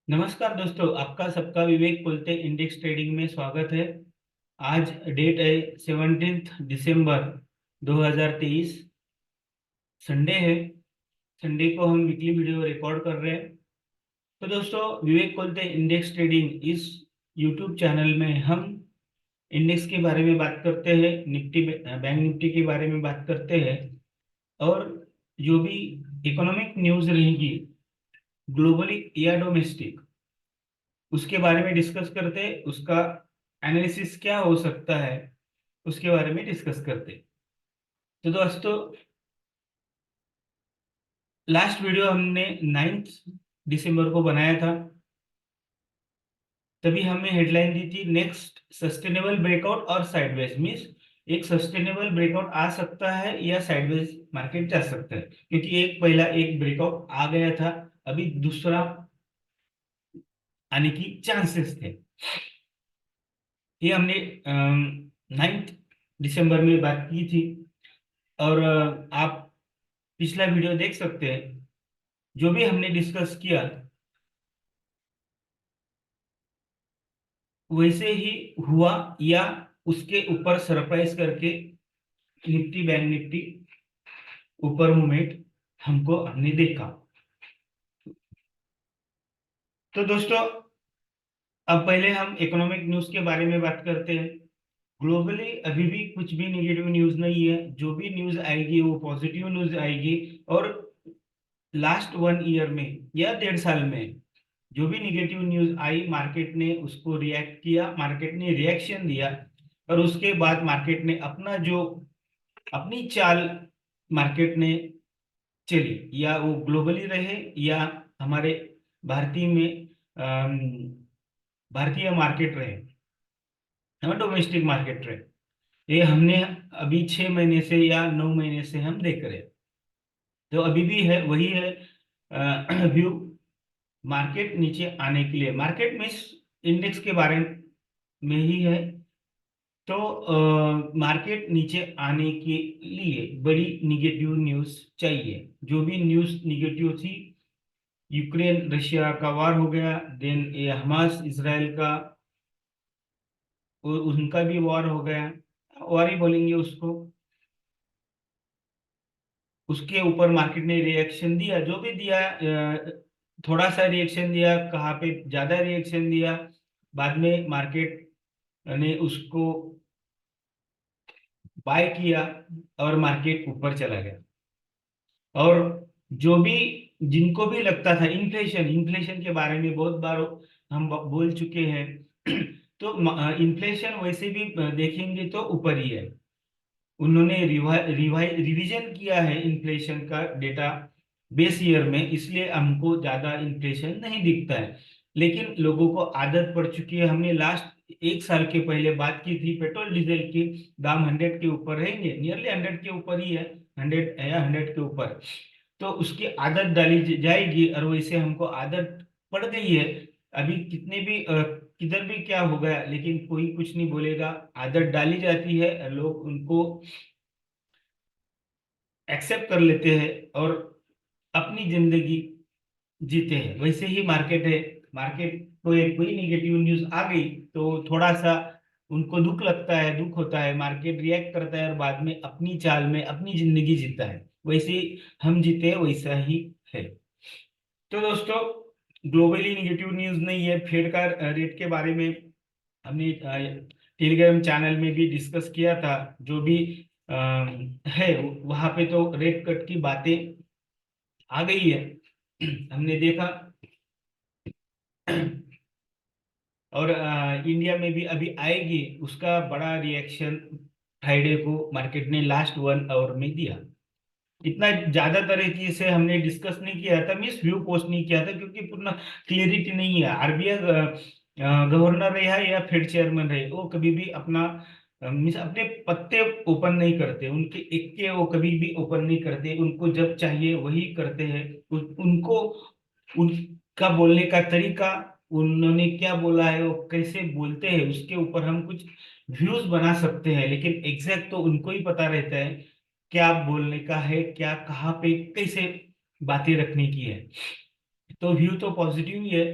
नमस्कार दोस्तों, आपका सबका विवेक बोलते इंडेक्स ट्रेडिंग में स्वागत है। आज डेट है 17 दिसंबर 2023। संडे है। संडे को हम वीकली वीडियो रिकॉर्ड कर रहे हैं। तो दोस्तों, विवेक बोलते इंडेक्स ट्रेडिंग इस यूट्यूब चैनल में हम इंडेक्स के बारे में बात करते हैं, निफ्टी बैंक निफ्टी के बारे में बात करते हैं, और जो भी इकोनॉमिक न्यूज रहेगी ग्लोबली या डोमेस्टिक उसके बारे में डिस्कस करते हैं। उसका एनालिसिस क्या हो सकता है उसके बारे में डिस्कस करते हैं। तो दोस्तों, लास्ट वीडियो हमने 9 दिसंबर को बनाया था। तभी हमें हेडलाइन दी थी, नेक्स्ट सस्टेनेबल ब्रेकआउट और साइडवेज मीन्स एक सस्टेनेबल ब्रेकआउट आ सकता है या साइडवेज मार्केट जा सकता है, क्योंकि पहला एक ब्रेकआउट आ गया था, अभी दूसरा आने की चांसेस थे। ये हमने 9 दिसंबर में बात की थी। और आप पिछला वीडियो देख सकते हैं। जो भी हमने डिस्कस किया वैसे ही हुआ, या उसके ऊपर सरप्राइज करके निफ्टी बैंक निफ्टी ऊपर मूवमेंट हमने देखा। तो दोस्तों, अब पहले हम इकोनॉमिक न्यूज के बारे में बात करते हैं। ग्लोबली अभी भी कुछ भी नेगेटिव न्यूज नहीं है। जो भी न्यूज आएगी वो पॉजिटिव न्यूज आएगी। और लास्ट 1 ईयर में या 1.5 साल में जो भी निगेटिव न्यूज आई, मार्केट ने उसको रिएक्ट किया, मार्केट ने रिएक्शन दिया। और उसके बाद मार्केट ने अपनी चाल मार्केट ने चली, या वो ग्लोबली रहे या हमारे भारतीय में अम, भारतीय मार्केट रहे, हमारे डोमेस्टिक मार्केट रहे। ये हमने अभी 6 महीने से या 9 महीने से हम देख रहे हैं। तो अभी भी है, वही है व्यू। मार्केट नीचे आने के लिए, मार्केट में इंडेक्स के बारे में ही है। तो मार्केट नीचे आने के लिए बड़ी निगेटिव न्यूज चाहिए। जो भी न्यूज निगेटिव थी, यूक्रेन रशिया का वार हो गया, देन ये हमास इसराइल का, उनका भी वार हो गया, वार ही बोलेंगे उसको। उसके ऊपर मार्केट ने रिएक्शन दिया, जो भी दिया, थोड़ा सा रिएक्शन दिया, कहाँ पे ज्यादा रिएक्शन दिया। बाद में मार्केट ने उसको बाय किया और मार्केट ऊपर चला गया। और जो भी, जिनको भी लगता था इन्फ्लेशन इन्फ्लेशन के बारे में बहुत बार हम बोल चुके हैं तो इन्फ्लेशन वैसे भी देखेंगे तो ऊपर ही है। उन्होंने रिवीजन किया है इन्फ्लेशन का डेटा बेस ईयर में, इसलिए हमको ज्यादा इन्फ्लेशन नहीं दिखता है। लेकिन लोगों को आदत पड़ चुकी है। हमने लास्ट 1 साल के पहले बात की थी, पेट्रोल डीजल के दाम 100 के ऊपर रहेंगे, नियरली 100 के ऊपर ही है, 100 या 100 के ऊपर। तो उसकी आदत डाली जाएगी, और वैसे हमको आदत पड़ गई है। अभी कितने भी किधर भी क्या हो गया, लेकिन कोई कुछ नहीं बोलेगा। आदत डाली जाती है, लोग उनको एक्सेप्ट कर लेते हैं और अपनी जिंदगी जीते हैं। वैसे ही मार्केट है। मार्केट को एक कोई निगेटिव न्यूज आ गई तो थोड़ा सा उनको दुख लगता है, दुख होता है, मार्केट रिएक्ट करता है और बाद में अपनी चाल में अपनी जिंदगी जीता है। वैसे ही हम जीते, वैसा ही है। तो दोस्तों, ग्लोबली निगेटिव न्यूज नहीं है। फेड का रेट के बारे में हमने टेलीग्राम चैनल में भी डिस्कस किया था। जो भी है, वहां पे तो रेट कट की बातें आ गई है, हमने देखा। और इंडिया में भी अभी आएगी, उसका बड़ा रिएक्शन फ्राइडे को मार्केट ने लास्ट 1 आवर में दिया। इतना ज्यादा तरीके से हमने डिस्कस नहीं किया था, मीन्स व्यू पोस्ट नहीं किया था, क्योंकि पूर्ण क्लियरिटी नहीं है। आरबीआई गवर्नर रहा या फेड चेयरमैन रहे, वो कभी भी अपना मीन्स अपने पत्ते ओपन नहीं करते, उनके इक्के वो कभी भी ओपन नहीं करते। उनको जब चाहिए वही करते हैं। उनको उनका बोलने का तरीका, उन्होंने क्या बोला है, वो कैसे बोलते हैं, उसके ऊपर हम कुछ व्यूज बना सकते हैं, लेकिन एग्जैक्ट तो उनको ही पता रहता है। क्या बोलने का है, क्या कहाँ पे कैसे बातें रखने की है। तो व्यू तो पॉजिटिव ही है।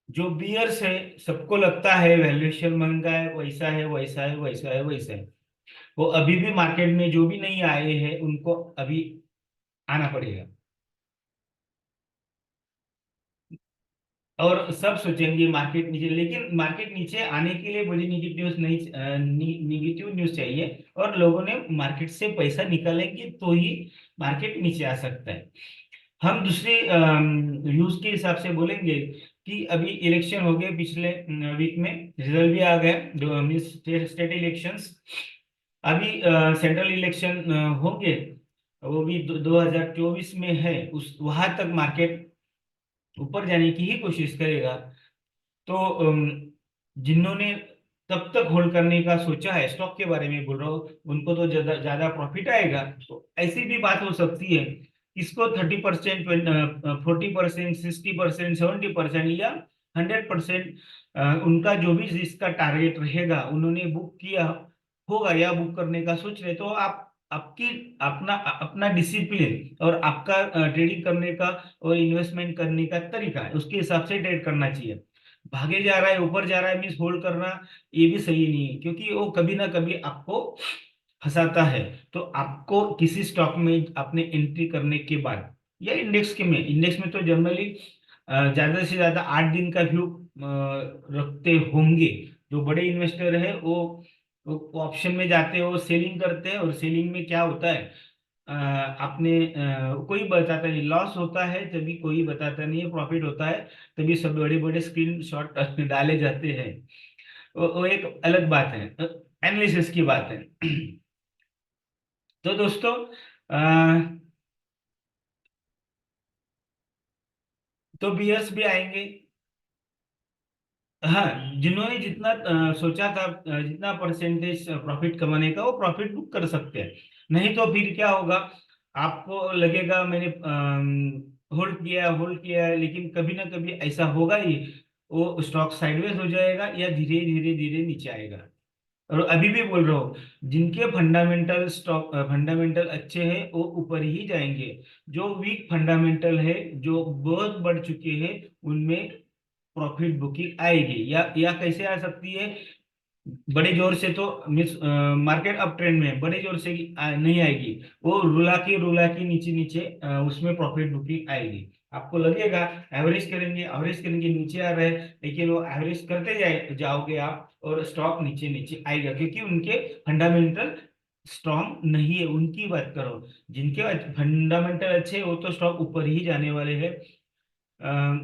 जो बियर्स है, सबको लगता है वैल्यूएशन महंगा है, वैसा है, वैसा है, वैसा है, वैसा है। वो अभी भी मार्केट में जो भी नहीं आए हैं उनको अभी आना पड़ेगा। और सब सोचेंगे मार्केट नीचे, लेकिन मार्केट नीचे आने के लिए बड़ी निगेटिव न्यूज नहीं, निगेटिव न्यूज चाहिए, और लोगों ने मार्केट से पैसा निकालेंगे तो ही मार्केट नीचे आ सकता है। हम दूसरे न्यूज के हिसाब से बोलेंगे कि अभी इलेक्शन हो गए पिछले वीक में, रिजल्ट भी आ गया, जो स्टेट इलेक्शंस। अभी सेंट्रल इलेक्शन होंगे, वो भी 2024 में है। उस वहां तक मार्केट ऊपर जाने की ही कोशिश करेगा। तो जिन्होंने तब तक होल्ड करने का सोचा है, स्टॉक के बारे में बोल रहा हूँ, उनको तो ज्यादा ज्यादा प्रॉफिट आएगा। तो ऐसी भी बात हो सकती है, इसको 30%, 40%, 60%, 70% या 100%, उनका जो भी जिसका टारगेट रहेगा उन्होंने बुक किया होगा या बुक करने का सोच रहे, तो आप आपकी अपना अपना डिसिप्लिन और आपका ट्रेडिंग करने का और इन्वेस्टमेंट करने का तरीका है, उसके हिसाब से ट्रेड करना चाहिए। भागे जा रहा है, ऊपर जा रहा है, मीन्स होल्ड करना ये भी सही नहीं है, क्योंकि वो कभी ना कभी आपको फंसाता है। तो आपको किसी स्टॉक में आपने एंट्री करने के बाद, या इंडेक्स में तो जनरली ज्यादा से ज्यादा 8 दिन का व्यू रखते होंगे। जो बड़े इन्वेस्टर है वो ऑप्शन में जाते हैं, वो सेलिंग करते हैं, और सेलिंग में क्या होता है, आपने कोई बताता नहीं, लॉस होता है तभी, कोई बताता नहीं है प्रॉफिट होता है तभी, सब बड़े बड़े स्क्रीन शॉट डाले जाते हैं। वो एक अलग बात है, एनालिसिस की बात है। तो दोस्तों, अ, तो बियर्स भी आएंगे। हाँ, जिन्होंने जितना सोचा था, जितना परसेंटेज प्रॉफिट कमाने का, वो प्रॉफिट बुक कर सकते हैं। नहीं तो फिर क्या होगा, आपको लगेगा मैंने होल्ड किया है, लेकिन कभी ना कभी ऐसा होगा ही, वो स्टॉक साइडवेज हो जाएगा या धीरे धीरे धीरे नीचे आएगा। और अभी भी बोल रहा हूँ, जिनके फंडामेंटल अच्छे हैं वो ऊपर ही जाएंगे। जो वीक फंडामेंटल है, जो बहुत बढ़ चुके हैं, उनमें प्रॉफिट बुकिंग आएगी, या कैसे आ सकती है, बड़े जोर से तो मिस मार्केट अप ट्रेंड में बड़े जोर से नहीं आएगी। वो रुला की नीचे नीचे उसमें प्रॉफिट बुकिंग आएगी। आपको लगेगा एवरेज करेंगे नीचे आ रहे हैं, लेकिन वो एवरेज करते जाओगे आप, और स्टॉक नीचे नीचे आएगा, क्योंकि उनके फंडामेंटल स्ट्रांग नहीं है। उनकी बात करो, जिनके फंडामेंटल अच्छे हैं, वो तो स्टॉक ऊपर ही जाने वाले हैं।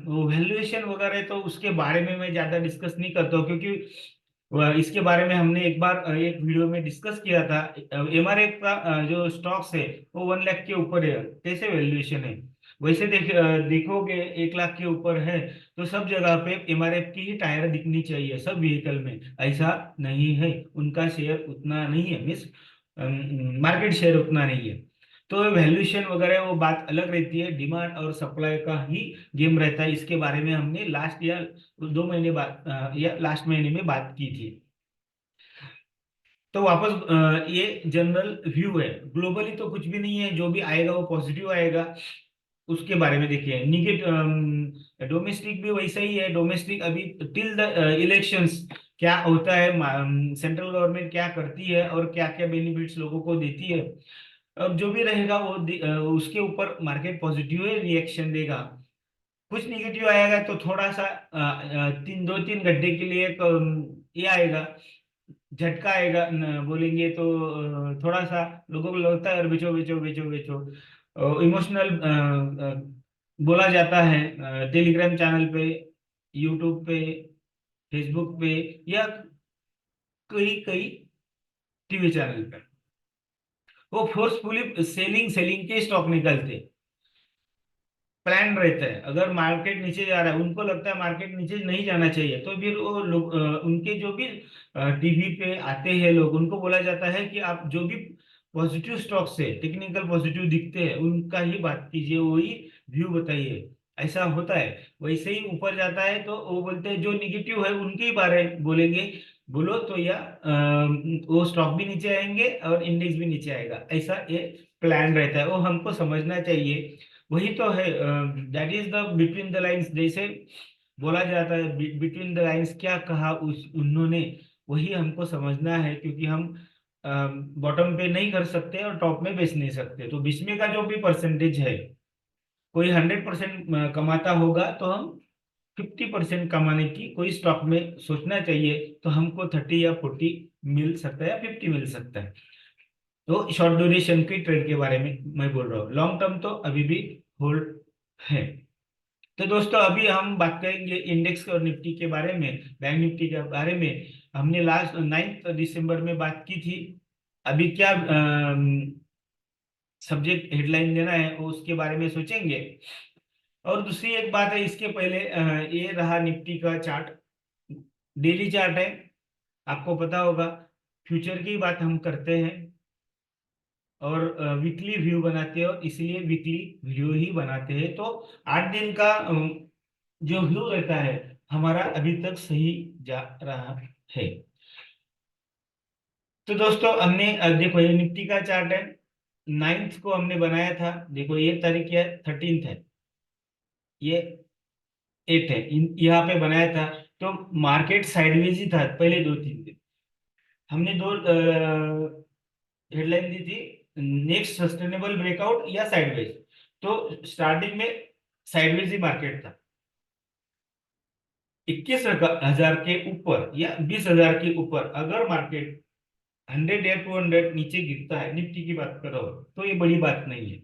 वो वैल्यूएशन वगैरह तो उसके बारे में मैं ज्यादा डिस्कस नहीं करता हूँ, क्योंकि इसके बारे में हमने एक बार एक वीडियो में डिस्कस किया था। एमआरएफ का जो स्टॉक्स है वो 1 लाख के ऊपर है, कैसे वैल्यूएशन है। वैसे देखोगे 1 लाख के ऊपर है, तो सब जगह पे एमआरएफ की ही टायर दिखनी चाहिए सब व्हीकल में। ऐसा नहीं है, उनका शेयर उतना नहीं है, मीन्स मार्केट शेयर उतना नहीं है। तो वैल्यूएशन वगैरह वो बात अलग रहती है, डिमांड और सप्लाई का ही गेम रहता है। इसके बारे में हमने लास्ट या 2 महीने बाद या लास्ट महीने में बात की थी। तो वापस ये जनरल व्यू है, ग्लोबली तो कुछ भी नहीं है, जो भी आएगा वो पॉजिटिव आएगा। उसके बारे में देखिए, निगेटिव डोमेस्टिक भी वैसा ही है। डोमेस्टिक अभी टिल द इलेक्शंस क्या होता है, सेंट्रल गवर्नमेंट क्या करती है और क्या क्या बेनिफिट्स लोगों को देती है, अब जो भी रहेगा वो उसके ऊपर मार्केट पॉजिटिव है रिएक्शन देगा। कुछ निगेटिव आएगा तो थोड़ा सा 2-3 घंटे के लिए एक ये आएगा, झटका आएगा, बोलेंगे तो थोड़ा सा लोगों को लगता है, और बेचो बेचो बेचो बेचो, इमोशनल बोला जाता है टेलीग्राम चैनल पे, यूट्यूब पे, फेसबुक पे, या कई कई टीवी चैनल पे। वो फोर्सफुली सेलिंग सेलिंग के स्टॉक निकलते, प्लान रहता है। अगर मार्केट नीचे जा रहा है, उनको लगता है मार्केट नीचे नहीं जाना चाहिए, तो फिर वो लोग उनके जो भी टीवी पे आते हैं लोग, उनको बोला जाता है कि आप जो भी पॉजिटिव स्टॉक से टेक्निकल पॉजिटिव दिखते हैं उनका ही बात कीजिए, वही व्यू बताइए। ऐसा होता है। वैसे ही ऊपर जाता है तो वो बोलते हैं जो निगेटिव है उनके ही बारे में बोलेंगे, बोलो तो, या वो स्टॉक भी नीचे आएंगे और इंडेक्स भी नीचे आएगा, ऐसा ये प्लान रहता है, वो हमको समझना चाहिए। वही तो है, that is the between the lines, जैसे बोला जाता है बिटवीन द लाइंस, क्या कहा उस उन्होंने, वही हमको समझना है, क्योंकि हम बॉटम पे नहीं कर सकते और टॉप में बेच नहीं सकते। तो बीच में का जो भी परसेंटेज है, कोई 100% कमाता होगा तो हम 50% कमाने की कोई स्टॉक में सोचना चाहिए, तो हमको 30 या 40 मिल सकता है या 50 मिल सकता है। तो शॉर्ट ड्यूरेशन की ट्रेड के बारे में मैं बोल रहा हूँ, लॉन्ग टर्म तो अभी भी होल्ड है। तो दोस्तों अभी हम बात करेंगे इंडेक्स और निफ्टी के बारे में, बैंक निफ्टी के बारे में। हमने लास्ट 9 दिसंबर में बात की थी। अभी क्या सब्जेक्ट हेडलाइन देना है वो उसके बारे में सोचेंगे। और दूसरी एक बात है, इसके पहले ये रहा निफ्टी का चार्ट, डेली चार्ट है, आपको पता होगा। फ्यूचर की बात हम करते हैं और वीकली व्यू बनाते हैं, और इसलिए वीकली व्यू ही बनाते हैं। तो 8 दिन का जो व्यू रहता है हमारा अभी तक सही जा रहा है। तो दोस्तों हमने देखो ये निफ्टी का चार्ट है, 9th को हमने बनाया था। देखो ये तारीख क्या है, 13th है, ये 8 है, यहाँ पे बनाया था। तो मार्केट साइडवेज ही था पहले 2-3 दिन। हमने दो हेडलाइन दी थी, नेक्स्ट सस्टेनेबल ब्रेकआउट या साइडवेज। तो स्टार्टिंग में साइडवेज ही मार्केट था, 21,000 के ऊपर या 20,000 के ऊपर अगर मार्केट 100 या 200 नीचे गिरता है, निफ्टी की बात करो, तो ये बड़ी बात नहीं है।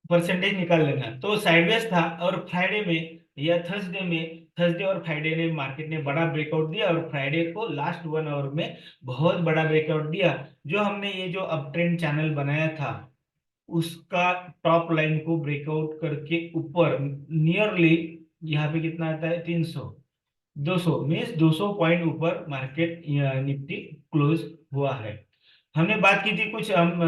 परसेंटेज निकाल लेना। तो साइडवेज था, और फ्राइडे में या थर्सडे और फ्राइडे ने मार्केट ने बड़ा ब्रेकआउट दिया, और फ्राइडे को लास्ट 1 आवर में बहुत बड़ा ब्रेकआउट दिया। जो हमने ये जो अप ट्रेंड चैनल बनाया था उसका टॉप लाइन को ब्रेकआउट करके ऊपर नियरली, यहाँ पे कितना आता है, 300, 200 मीन्स 200 पॉइंट ऊपर मार्केट निफ्टी क्लोज हुआ है। हमने बात की थी कुछ हम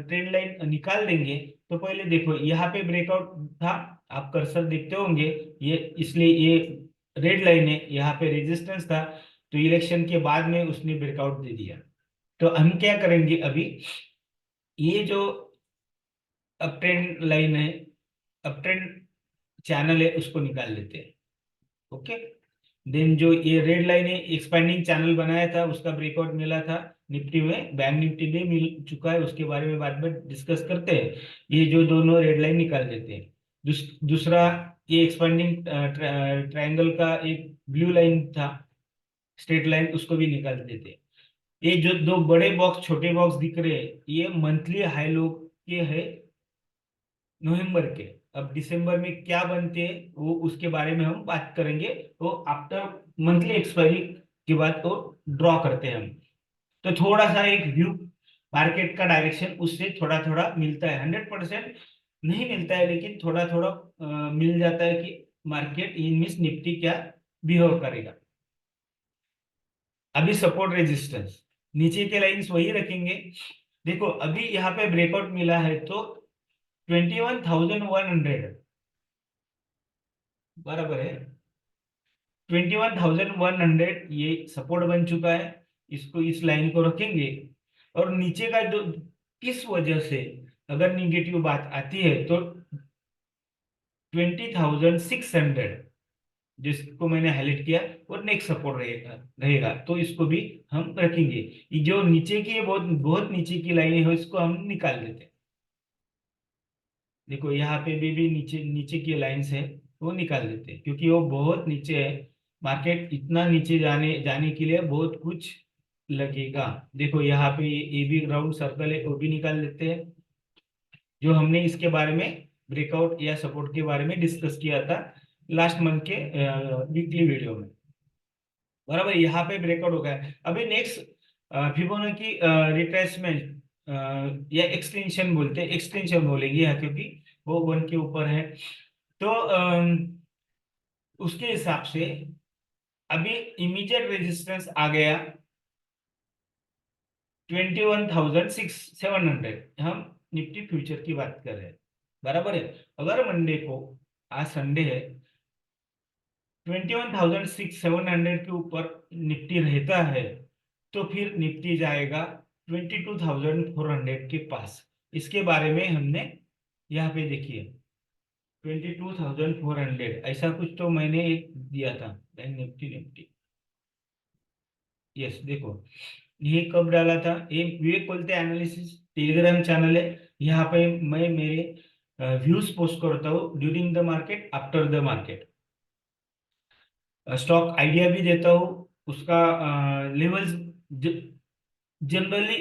ट्रेंड लाइन निकाल देंगे। तो पहले देखो यहाँ पे ब्रेकआउट था, आप कर्सर देखते होंगे, ये इसलिए ये रेड लाइन है, यहाँ पे रेजिस्टेंस था। तो इलेक्शन के बाद में उसने ब्रेकआउट दे दिया। तो हम क्या करेंगे अभी, ये जो अप ट्रेंड लाइन है, अप ट्रेंड चैनल है, उसको निकाल लेते हैं। ओके, देन जो ये रेड लाइन है, एक्सपेंडिंग चैनल बनाया था, उसका ब्रेकआउट मिला था निफ्टी में, बैंक निफ्टी में मिल चुका है, उसके बारे में बाद में डिस्कस करते हैं। ये जो दोनों रेड लाइन निकाल देते हैं। दूसरा, ये एक्सपेंडिंग ट्रायंगल का एक ब्लू लाइन था, स्ट्रेट लाइन, उसको भी निकाल देते हैं। ये जो दो बड़े बॉक्स छोटे बॉक्स दिख रहे हैं, ये मंथली हाई लो के है नवंबर के। अब दिसंबर में क्या बनते हैं वो उसके बारे में हम बात करेंगे। तो आफ्टर मंथली एक्सपायरी के बाद तो ड्रॉ करते हैं हम। तो थोड़ा सा एक व्यू मार्केट का डायरेक्शन उससे थोड़ा थोड़ा मिलता है, 100% नहीं मिलता है, लेकिन थोड़ा थोड़ा मिल जाता है कि मार्केट इन मीन्स निफ्टी क्या बिहेव करेगा। अभी सपोर्ट रेजिस्टेंस नीचे के लाइंस वही रखेंगे। देखो अभी यहाँ पे ब्रेकआउट मिला है, तो 21,100 बराबर है, 21,100 ये सपोर्ट बन चुका है। इसको इस लाइन को रखेंगे। और नीचे का जो, किस वजह से अगर निगेटिव बात आती है, तो 20,600 जिसको मैंने हाईलाइट किया, वो नेक्स्ट सपोर्ट रहेगा रहेगा, तो इसको भी हम रखेंगे। ये जो नीचे की बहुत बहुत नीचे की लाइन है इसको हम निकाल देते हैं। देखो यहाँ पे भी नीचे नीचे की लाइंस है, वो निकाल देते हैं, क्योंकि वो बहुत नीचे है। मार्केट इतना नीचे जाने जाने के लिए बहुत कुछ लगेगा। देखो यहाँ पे ये भी राउंड सर्कल है, वो भी निकाल देते हैं, जो हमने इसके बारे में ब्रेकआउट या सपोर्ट के बारे में डिस्कस किया था लास्ट मंथ के वीकली वीडियो में। बराबर, यहाँ पे ब्रेकआउट हो गया। अभी नेक्स्ट फिबोनाची रिट्रेसमेंट या एक्सटेंशन बोलते हैं, एक्सटेंशन बोलेंगे यहाँ, क्योंकि वो 1 के ऊपर है। तो उसके हिसाब से अभी इमीडिएट रेजिस्टेंस आ गया 21,700। हम निफ्टी फ्यूचर की बात कर रहे हैं, बराबर है। अगर मंडे को, आज संडे है, 21,700 के ऊपर निफ्टी रहता है तो फिर निफ्टी जाएगा 22,400 के पास। इसके बारे में हमने यहाँ पे देखिए 22,400 ऐसा कुछ तो मैंने एक दिया था बैंक निफ्टी निफ्टी। यस देखो, ये कब डाला था, ये विवेक बोलते एनालिसिस टेलीग्राम चैनल है। यहाँ पे मैं मेरे व्यूज पोस्ट करता हूँ during the market, after the market. Stock idea भी देता हूँ, उसका लेवल्स जनरली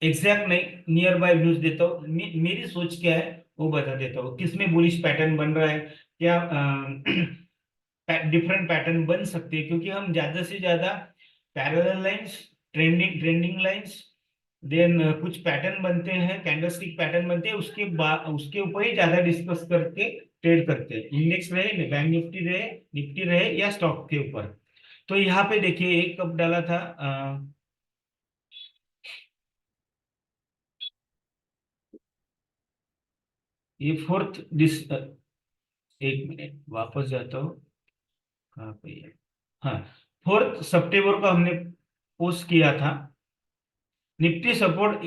एग्जैक्ट नहीं, नियर बाय व्यूज देता हूँ। मेरी सोच क्या है वो बता देता हूँ, किसमें बुलिश पैटर्न बन रहा है, क्या डिफरेंट पैटर्न बन सकते हैं, क्योंकि हम ज्यादा से ज्यादा parallel lines, trending trending lines, then कुछ पैटर्न बनते हैं, कैंडलस्टिक पैटर्न बनते हैं, उसके बाद उसके ऊपर ही ज्यादा डिस्कस करके ट्रेड करते हैं। इंडेक्स रहे, बैंक निफ्टी रहे या स्टॉक के ऊपर। तो यहाँ पे देखिए एक कब डाला था, ये फोर्थ दिस, एक मिनट वापस जाता हूँ, कहाँ पे है? हाँ, 4 सितंबर को हमने पोस्ट किया था निफ्टी सपोर्ट।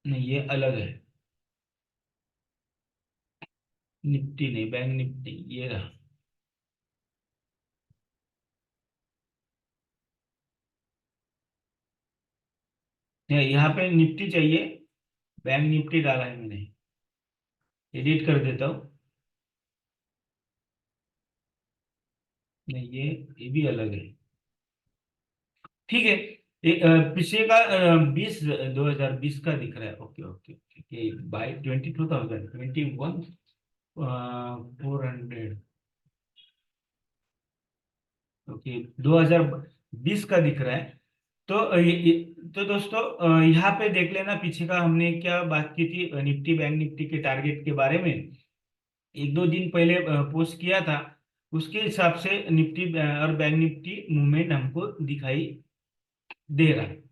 नहीं, ये अलग है, निफ्टी नहीं, बैंक निफ्टी ये रहा। नहीं, यहाँ पे निफ्टी चाहिए, बैंक निफ्टी डाला है मैंने, एडिट कर देता हूँ। नहीं, ये भी अलग है, ठीक है। पिछले का 2020 का दिख रहा है। Okay okay okay, by 22,000, 21,400। Okay, 2020 का दिख रहा है। तो तो दोस्तों यहाँ पे देख लेना, पीछे का हमने क्या बात की थी निफ्टी बैंक निफ्टी के टारगेट के बारे में, एक दो दिन पहले पोस्ट किया था। उसके हिसाब से निफ्टी और बैंक निफ्टी मूवमेंट हमको दिखाई दे रहा है।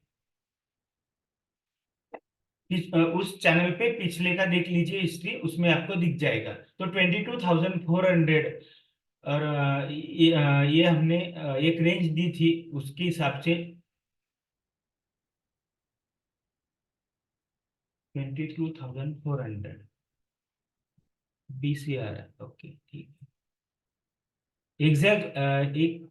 उस चैनल पे पिछले का देख लीजिए हिस्ट्री, उसमें आपको दिख जाएगा। तो 22,400 और ये हमने एक रेंज दी थी उसके हिसाब से 22,400 BCR है। ओके ठीक है, एग्जैक्ट एक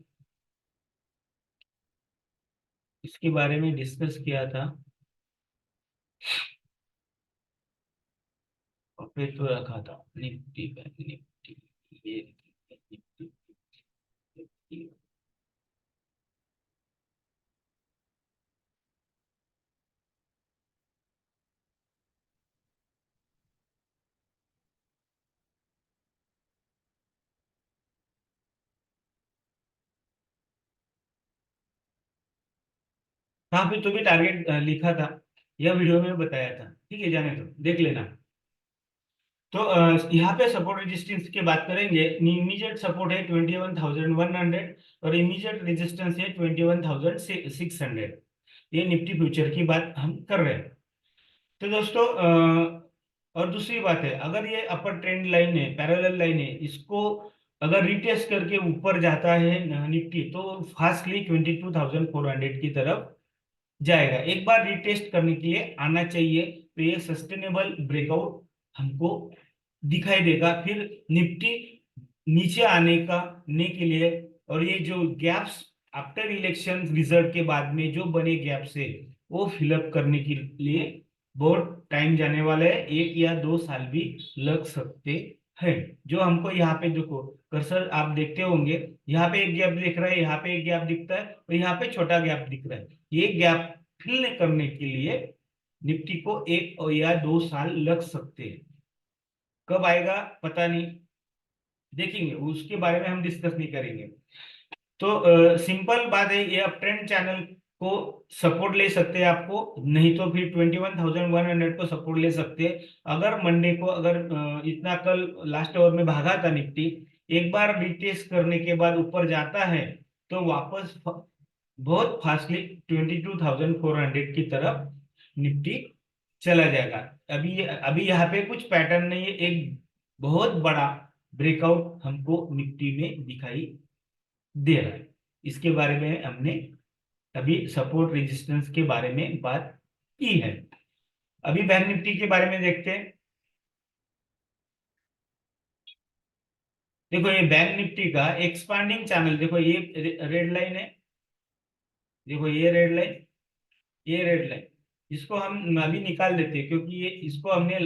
इसके बारे में डिस्कस किया था और फिर तो रखा था निफ्टी बैंक निफ्टी, ये निफ्टी, निफ्टी। हाँ, फिर तो भी टारगेट लिखा था, यह वीडियो में बताया था। ठीक है, जाने दो, देख लेना। तो यहाँ पे सपोर्ट रेजिस्टेंस की बात करेंगे। इमीडिएट सपोर्ट है 21,100 और इमीडिएट रेजिस्टेंस है 21,600। ये निफ्टी फ्यूचर की बात हम कर रहे हैं। तो दोस्तों और दूसरी बात है, अगर ये अपर ट्रेंड लाइन है, पैरेलल लाइन है, इसको अगर रिटेस्ट करके ऊपर जाता है निफ्टी, तो फास्टली 22,400 की तरफ जाएगा। एक बार रिटेस्ट करने के लिए आना चाहिए, तो ये सस्टेनेबल ब्रेकआउट हमको दिखाई देगा। फिर निफ्टी नीचे आने के लिए, और ये जो गैप्स आफ्टर इलेक्शन रिजल्ट के बाद में जो बने गैप्स है वो फिलअप करने के लिए बहुत टाइम जाने वाला है, 1 या 2 साल भी लग सकते हैं। जो हमको यहाँ पे देखो, कर्सर आप देखते होंगे, यहाँ पे एक गैप दिख रहा है, यहाँ पे एक गैप दिखता है और यहाँ पे छोटा गैप दिख रहा है। ये गैप फिल करने के लिए निफ्टी को 1 या 2 साल लग सकते हैं। कब आएगा पता नहीं, देखेंगे, उसके बारे में हम डिस्कस नहीं करेंगे। तो सिंपल बात है, ये अप ट्रेंड चैनल को सपोर्ट ले सकते हैं आपको, नहीं तो फिर 21,100 को सपोर्ट ले सकते हैं। अगर मंडे को अगर इतना कल लास्ट आवर में भागा था निफ्टी, एक बार रिटेस्ट करने के बाद ऊपर जाता है तो वापस बहुत फास्टली 22,400 की तरफ निफ्टी चला जाएगा। अभी यहाँ पे कुछ पैटर्न नहीं है, एक बहुत बड़ा ब्रेकआउट हमको निफ्टी में दिखाई दे रहा है। इसके बारे में हमने अभी सपोर्ट रेजिस्टेंस के बारे में बात की है। अभी बैंक निफ्टी के बारे में देखते हैं। देखो ये बैंक निफ्टी का एक्सपांडिंग चैनल, देखो ये रेड लाइन है, देखो ये रेड लाइन, ये रेड लाइन, इसको हम अभी निकाल देते हैं क्योंकि ये इसको हमने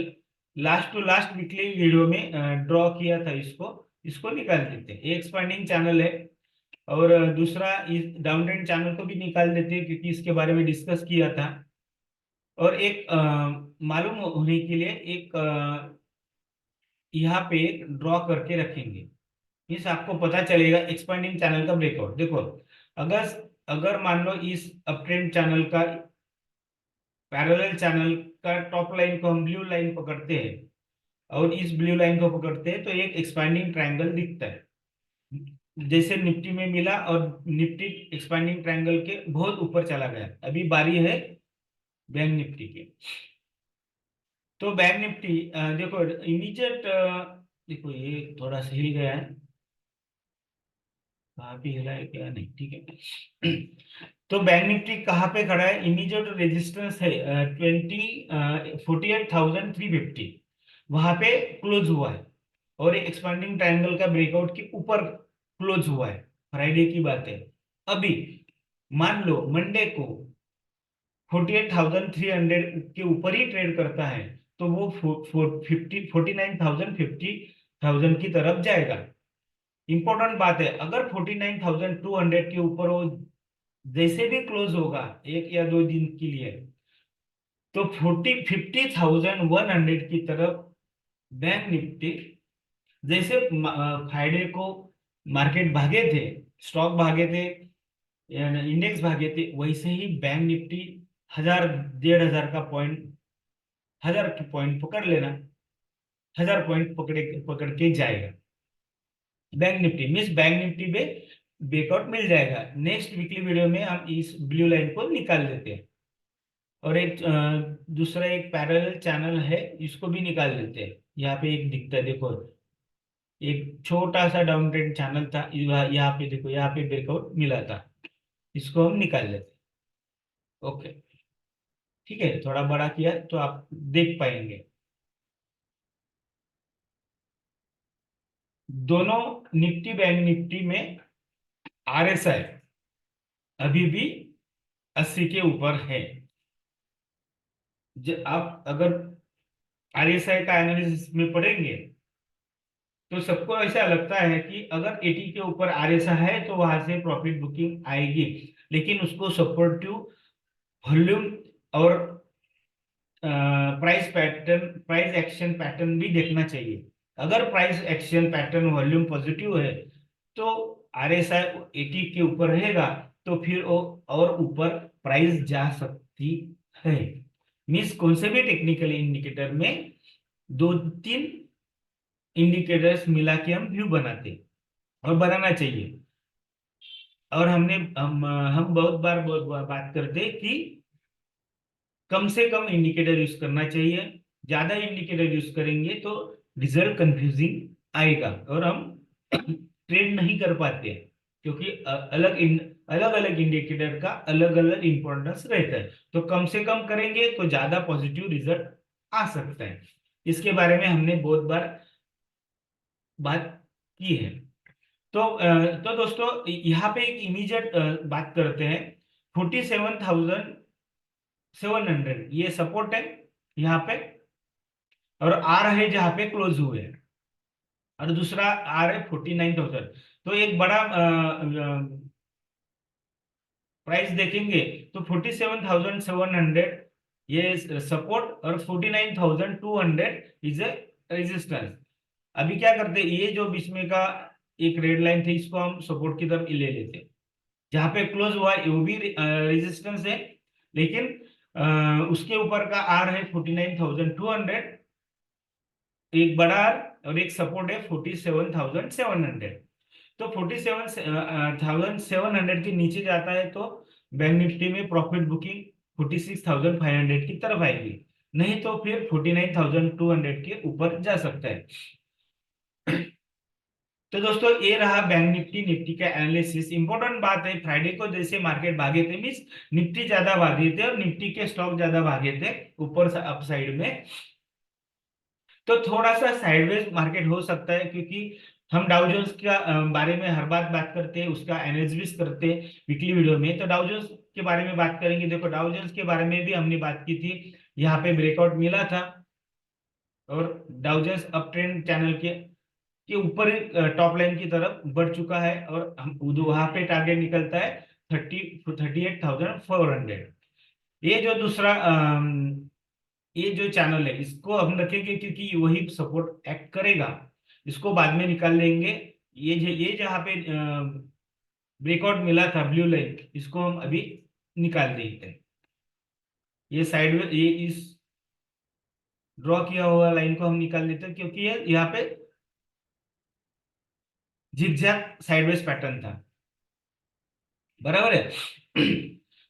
last to last weekly video में ड्रॉ किया था। इसको इसको निकाल देते हैं, ये एक्सपांडिंग चैनल है। और दूसरा इस डाउन ट्रेंड चैनल को भी निकाल देते हैं क्योंकि इसके बारे में डिस्कस किया था। और एक मालूम होने के लिए एक यहाँ पे एक ड्रॉ करके रखेंगे, इस आपको पता चलेगा एक्सपांडिंग चैनल का ब्रेकआउट। देखो अगर अगर मान लो इस अप ट्रेंड चैनल का पैरेलल चैनल का टॉप लाइन को हम ब्लू लाइन पकड़ते हैं और इस ब्लू लाइन को पकड़ते हैं तो एक एक्सपांडिंग ट्रायंगल दिखता है, जैसे निफ्टी में मिला। और निफ्टी एक्सपांडिंग ट्रायंगल के बहुत ऊपर चला गया। अभी बारी है बैंक निफ्टी की। तो बैंक निफ्टी देखो इमीडिएट, देखो ये थोड़ा सा हिल गया है, कहाँ पे हिला है क्या, नहीं ठीक है। तो बैंक निफ्टी कहाँ पे खड़ा है, इमीडिएट रेजिस्टेंस है 48,350, वहां पे क्लोज हुआ है। और एक्सपांडिंग ट्रायंगल का ब्रेकआउट के ऊपर क्लोज हुआ है, फ्राइडे की बात है। अभी मान लो मंडे को 48,300 के ऊपर ही ट्रेड करता है तो वो 49,000 की तरफ जाएगा। इंपॉर्टेंट बात है, अगर 49,200 के ऊपर वो जैसे भी क्लोज होगा एक या दो दिन के लिए, तो 50,100 की तरफ बैंक निफ्टी, जैसे फ्राइडे को मार्केट भागे थे, स्टॉक भागे थे, इंडेक्स भागे थे, वैसे ही बैंक निफ्टी 1,000 1,500 का पॉइंट, 1,000 की पॉइंट पकड़ लेना, 1,000 पॉइंट पकड़ के जाएगा bank Nifty. Means bank Nifty में ब्रेकआउट मिल जाएगा। नेक्स्ट वीकली वीडियो में हम इस ब्लू लाइन को निकाल देते हैं। और एक दूसरा एक पैरेलल चैनल है, इसको भी निकाल देते हैं। यहाँ पे एक दिखता है, देखो एक छोटा सा डाउन ट्रेंड चैनल था, यहाँ पे देखो, यहाँ पे ब्रेकआउट मिला था, इसको हम निकाल लेते हैं। ओके ठीक है, थोड़ा बड़ा किया तो आप देख पाएंगे। दोनों निफ्टी बैंक निफ्टी में आरएसआई अभी भी 80 के ऊपर है। आप अगर आरएसआई का एनालिसिस में पढ़ेंगे तो सबको ऐसा लगता है कि अगर 80 के ऊपर आरएसआई है तो वहां से प्रॉफिट बुकिंग आएगी, लेकिन उसको सपोर्टिव वॉल्यूम और price pattern, price action pattern भी देखना चाहिए। अगर price action pattern volume positive है तो आरएसआई 80 के ऊपर रहेगा, तो फिर वो और ऊपर प्राइस जा सकती है। मीन्स कौन से भी टेक्निकल इंडिकेटर में दो तीन इंडिकेटर्स मिला के हम व्यू बनाते और बनाना चाहिए। और हम बहुत बार बात करते हैं कि कम से कम इंडिकेटर यूज करना चाहिए। ज्यादा इंडिकेटर यूज करेंगे तो रिजल्ट कंफ्यूजिंग आएगा और हम ट्रेड नहीं कर पाते हैं, क्योंकि अलग अलग इंडिकेटर का अलग अलग इंपॉर्टेंस रहता है। तो कम से कम करेंगे तो ज्यादा पॉजिटिव रिजल्ट आ सकता है। इसके बारे में हमने बहुत बार बात की है। तो दोस्तों यहाँ पे एक इमीडिएट बात करते हैं। 47,700 ये सपोर्ट है यहाँ पे, और आर है जहाँ पे क्लोज हुए हैं, और दूसरा आर है 49,000। तो एक बड़ा प्राइस देखेंगे तो 47,700 ये सपोर्ट और 49,200 इज ए रेजिस्टेंस। अभी क्या करते हैं, ये जो बीच में का एक रेड लाइन थी इसको हम सपोर्ट की तरफ ले लेते हैं। जहां पे क्लोज हुआ है वो भी रेजिस्टेंस है, लेकिन उसके ऊपर का आर है 49,200, एक बड़ा आर, और एक सपोर्ट है 47,700। तो 47,700 के नीचे जाता है तो बैंक निफ्टी में प्रॉफिट बुकिंग 46,500 की तरफ आएगी, नहीं तो फिर 49,200 के ऊपर जा सकता है। तो दोस्तों ये रहा बैंक निफ्टी निफ्टी का एनालिसिस। इंपॉर्टेंट बात है, फ्राइडे को जैसे मार्केट भागे थे, मीन्स निफ्टी ज्यादा भागे थे और निफ्टी के स्टॉक ज्यादा भागे थे ऊपर से अप साइड में। तो थोड़ा सा साइडवेज मार्केट हो सकता है, क्योंकि हम डाउ जोन्स का बारे में हर बात करते हैं, उसका एनालिसिस करते हैं वीकली वीडियो में। तो डाउ जोन्स के बारे में बात करेंगे। देखो डाउ जोन्स के बारे में भी हमने बात की थी, यहाँ पे ब्रेकआउट मिला था और Dow Jones up trend channel के ऊपर टॉप लाइन की तरफ बढ़ चुका है और हम वहां पे टारगेट निकलता है 38,400। ये जो दूसरा ये जो चैनल है इसको हम रखेंगे, क्योंकि वही सपोर्ट एक्ट करेगा। इसको बाद में निकाल लेंगे। ये जहाँ पे ब्रेकआउट मिला था ब्लू लाइन, इसको हम अभी निकाल देते हैं। ये साइड ये इस ड्रॉ किया हुआ लाइन को हम निकाल देते हैं, क्योंकि ये यहाँ पे जिगजैग साइडवेज पैटर्न था, बराबर है।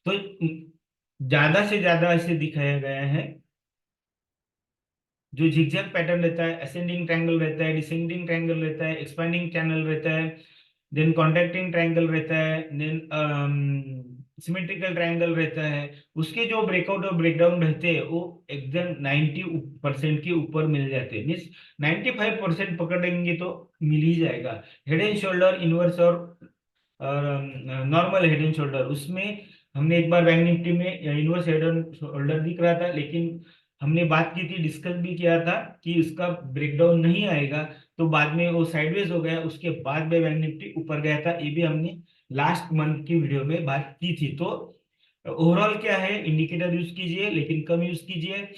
तो ज्यादा से ज्यादा ऐसे दिखाया गया है। जो झिगजैग पैटर्न रहता है, असेंडिंग ट्रायंगल रहता है, डिसेंडिंग ट्रायंगल रहता है, एक्सपेंडिंग चैनल रहता है, देन कॉन्ट्रैक्टिंग ट्रायंगल रहता है, देन सिमेट्रिकल ट्रायंगल रहता है। उसके जो ब्रेकआउट और ब्रेकडाउन रहते हैं वो एकदम 90% के ऊपर मिल जाते हैं, मीन्स 95% पकड़ेंगे तो मिल ही जाएगा। हेड एंड शोल्डर इनवर्स और नॉर्मल हेड एंड शोल्डर, उसमें हमने एक बार बैंक निफ्टी में इनवर्स हेड एंड शोल्डर दिख रहा था, लेकिन हमने बात की थी, डिस्कस भी किया था कि उसका ब्रेकडाउन नहीं आएगा। तो बाद में वो साइडवेज हो गया, उसके बाद में बैंक निफ्टी ऊपर गया था। ये भी हमने लास्ट मंथ की वीडियो में बात की थी। तो ओवरऑल क्या है, इंडिकेटर यूज कीजिए लेकिन कम यूज कीजिए।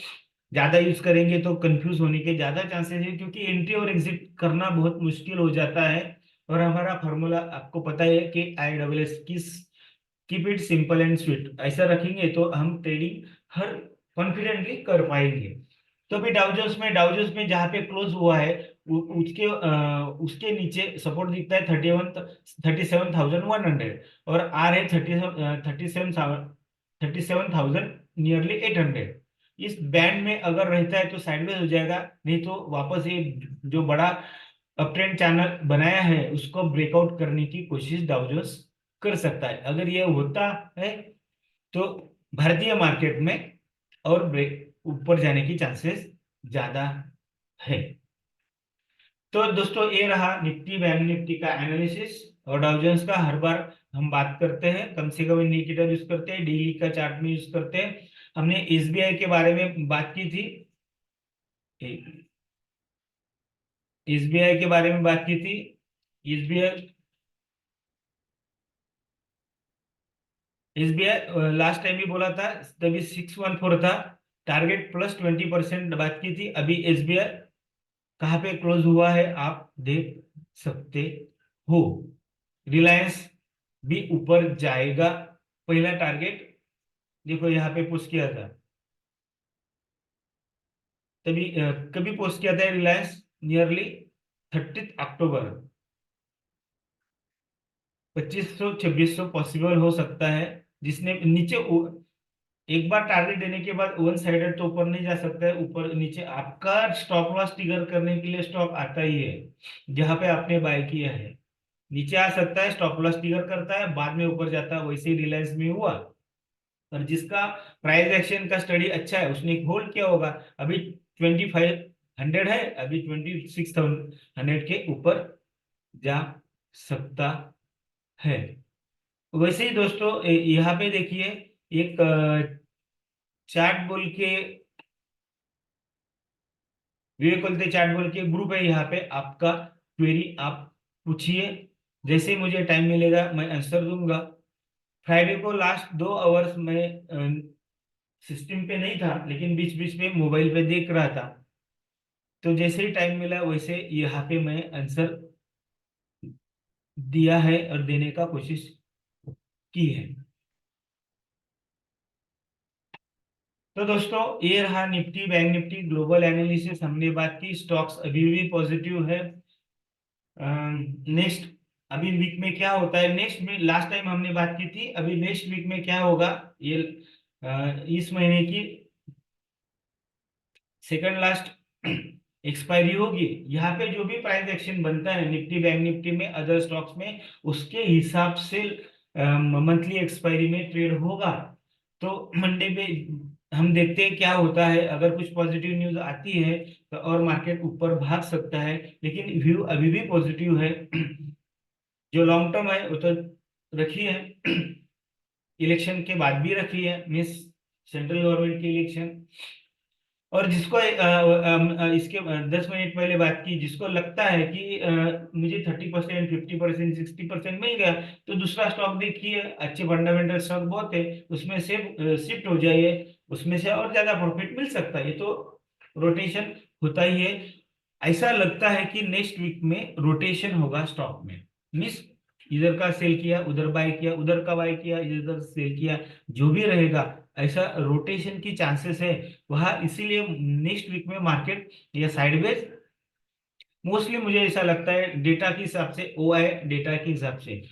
ज्यादा यूज करेंगे तो कंफ्यूज होने के ज्यादा चांसेस है, क्योंकि एंट्री और एग्जिट करना बहुत मुश्किल हो जाता है। और हमारा फॉर्मूला आपको पता है कि ISS किस, keep it simple and sweet, ऐसा रखेंगे तो हम ट्रेडिंग हर कॉन्फिडेंटली कर पाएंगे। तो अभी डाउजोस में जहाँ पे क्लोज हुआ है उसके नीचे सपोर्ट दिखता है 37,100 और आर है 37,000 नियरली 800। इस बैंड में अगर रहता है तो साइडवेज हो जाएगा, नहीं तो वापस ये जो बड़ा अप ट्रेंड चैनल बनाया है उसको ब्रेकआउट करने की कोशिश डाउजोस कर सकता है। अगर ये होता है तो भारतीय मार्केट में और ब्रेक ऊपर जाने की चांसेस ज्यादा है। तो दोस्तों ये रहा निफ्टी बैंक निफ्टी का एनालिसिस और डाउजेंस का। हर बार हम बात करते हैं, कम से कम इंडिकेटर यूज करते हैं, डेली का चार्ट में यूज करते हैं। हमने SBI के बारे में बात की थी, SBI के बारे में बात की थी। SBI SBI लास्ट टाइम भी बोला था, तभी 614 था टारगेट, प्लस 20% बात की थी। अभी SBI कहाँ पे क्लोज हुआ है आप देख सकते हो। रिलायंस भी ऊपर जाएगा। पहला टारगेट देखो यहाँ पे पोस्ट किया था, तभी कभी पोस्ट किया था रिलायंस, नियरली 30 अक्टूबर। 2500 2600 पॉसिबल हो सकता है। जिसने नीचे एक बार टारगेट देने के बाद वन साइडेड तो ऊपर नहीं जा सकता है, ऊपर नीचे आपका स्टॉप लॉस ट्रिगर करने के लिए स्टॉप आता ही है जहां पे आपने बाय किया है। नीचे आ सकता है, स्टॉप लॉस ट्रिगर करता है, बाद में ऊपर जाता है, वैसे ही रिलायंस में हुआ। और जिसका प्राइस एक्शन का स्टडी अच्छा है उसने होल्ड किया होगा। अभी 2500 है, अभी 26,100 के ऊपर जा सकता है। वैसे ही दोस्तों यहाँ पे देखिए, एक चार्ट बोल के, विवेक बोलते चार्ट बोल के ग्रुप है, यहाँ पे आपका क्वेरी आप पूछिए, जैसे ही मुझे टाइम मिलेगा मैं आंसर दूंगा। फ्राइडे को लास्ट 2 आवर्स में सिस्टम पे नहीं था, लेकिन बीच बीच में मोबाइल पे देख रहा था। तो जैसे ही टाइम मिला वैसे यहाँ पे मैं आंसर दिया है और देने का कोशिश की है। तो दोस्तों ये रहा Nifty bank Nifty global analysis, हमने बात की। स्टॉक्स अभी भी पॉजिटिव है। नेक्स्ट अभी वीक में क्या होता है, नेक्स्ट में लास्ट टाइम हमने बात की थी, अभी नेक्स्ट वीक में क्या होगा ये इस महीने की सेकंड लास्ट एक्सपायरी होगी, यहाँ पे जो भी प्राइस एक्शन बनता है निफ्टी बैंक निफ्टी में अदर स्टॉक्स में, उसके हिसाब से मंथली एक्सपायरी में ट्रेड होगा। तो मंडे पे हम देखते हैं क्या होता है। अगर कुछ पॉजिटिव न्यूज आती है तो और मार्केट ऊपर भाग सकता है, लेकिन व्यू अभी भी पॉजिटिव है। जो लॉन्ग टर्म है वो तो रखी है, इलेक्शन के बाद भी रखी है, मीन्स सेंट्रल गवर्नमेंट की इलेक्शन। और जिसको इसके 10 मिनट पहले बात की, जिसको लगता है कि मुझे 30% 50% 60% मिल गया, तो दूसरा स्टॉक देखिए, अच्छे फंडामेंटल स्टॉक बहुत है, उसमें से शिफ्ट हो जाइए, उसमें से और ज्यादा प्रॉफिट मिल सकता है। ये तो रोटेशन होता ही है। ऐसा लगता है कि नेक्स्ट वीक में रोटेशन होगा स्टॉक में, मीन्स इधर का सेल किया उधर बाय किया, उधर का बाय किया इधर सेल किया, जो भी रहेगा ऐसा रोटेशन की चांसेस है वहाँ। इसीलिए नेक्स्ट वीक में मार्केट या साइडवेज मोस्टली मुझे ऐसा लगता है, डेटा के हिसाब से ओआई डेटा के हिसाब से,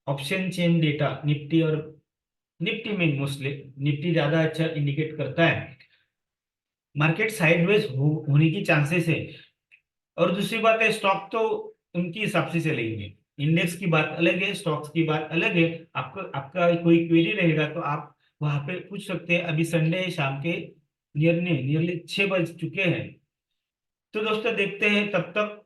ऑप्शन चेन डेटा निफ्टी और निफ्टी में मोस्टली निफ्टी ज्यादा अच्छा इंडिकेट करता है, मार्केट साइडवेज होने की चांसेस है। और दूसरी बात है, स्टॉक तो उनकी हिसाब से चलेंगे, इंडेक्स की बात अलग है, स्टॉक्स की बात अलग है। आपको आपका कोई क्वेरी रहेगा तो आप वहां पे पूछ सकते हैं। अभी संडे है, शाम के नियरली 6 बज चुके हैं। तो दोस्तों देखते हैं तब तक।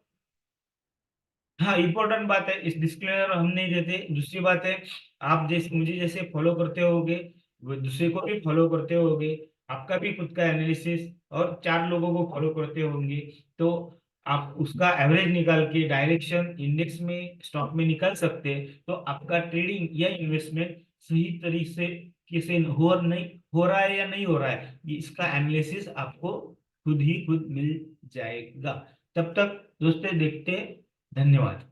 हाँ, इम्पोर्टेंट बात है, इस डिस्क्लेमर हम नहीं देते। दूसरी बात है, आप जैसे मुझे जैसे फॉलो करते होगे वो दूसरे को भी फॉलो करते होगे, आपका भी खुद का एनालिसिस और 4 लोगों को फॉलो करते होंगे, तो आप उसका एवरेज निकाल के डायरेक्शन इंडेक्स में स्टॉक में निकाल सकते हैं। तो आपका ट्रेडिंग या इन्वेस्टमेंट सही तरीके से हो रहा है या नहीं हो रहा है, इसका एनालिसिस आपको खुद ही खुद मिल जाएगा। तब तक दोस्तों देखते हैं। धन्यवाद।